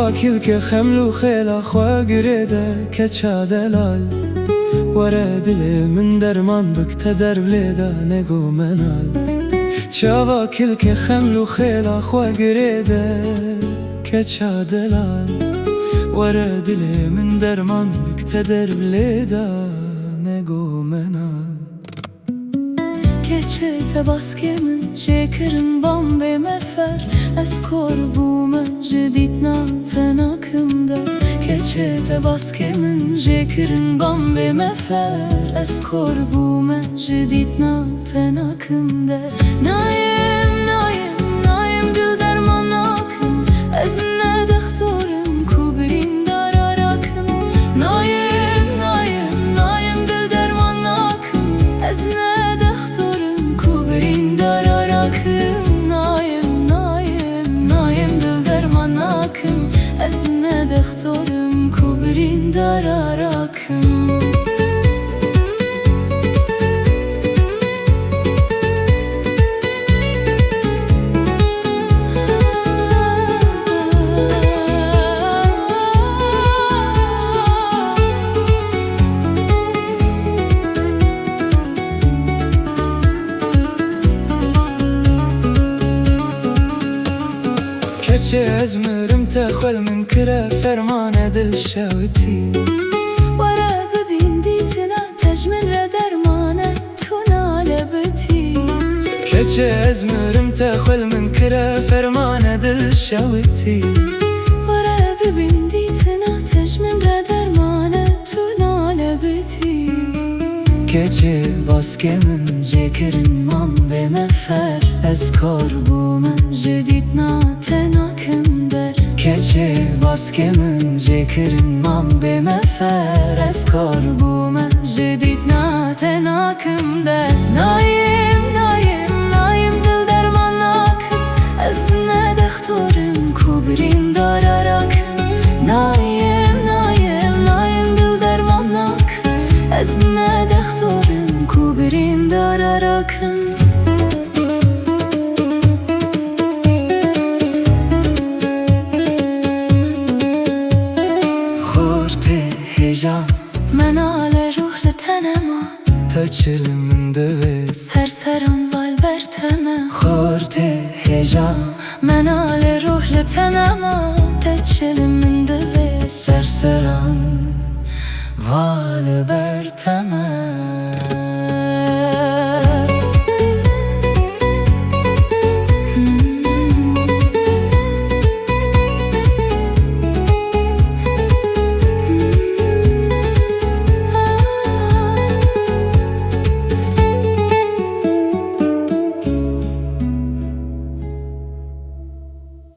شواكل كخمل وخيل أخوة قريدة كتشا دلال ورا دلي من درمان بكتدر بليدا نقو منال شواكل كخمل وخيل أخوة قريدة كتشا دلال ورا دلي من درمان بكتدر بليدا نقو منال Keçete baskemin şekerin bambe mefer Eskor bume jeditna ten akımda Keçete baskemin şekerin bambe mefer Eskor bume jeditna ten akımda Naim, naim, naim dil derman akım Ezne dektorim kubrin darar akım Naim, naim, naim dil derman akım Ezne Ezne dektorim kubrin darar akım keçe ezmirim تخل من كرا فرمان دل شاوتي ورا ببinditna tejmin re dermane tuna lebeti keçe ezmirim تخل من كرا فرمان دل شاوتي ورا bebinditna tejmin re dermane tuna lebeti keçe baskemin cekerin mam be mefer eskor bume jeditna ten akım der keçe baskemin cekerin mam be mefer eskor bume jeditna ten akım der Naim, naim, naim dil derman akım Ezne dektorim kubrin darar akım Naim, naim, naim dil derman akım Ezne dektorim kubrin darar akım من ale ruhlu tenema Taçilim min döve Serseran val berteme Khorte heja Men ale ruhlu tenema Taçilim min döve Serseran val berteme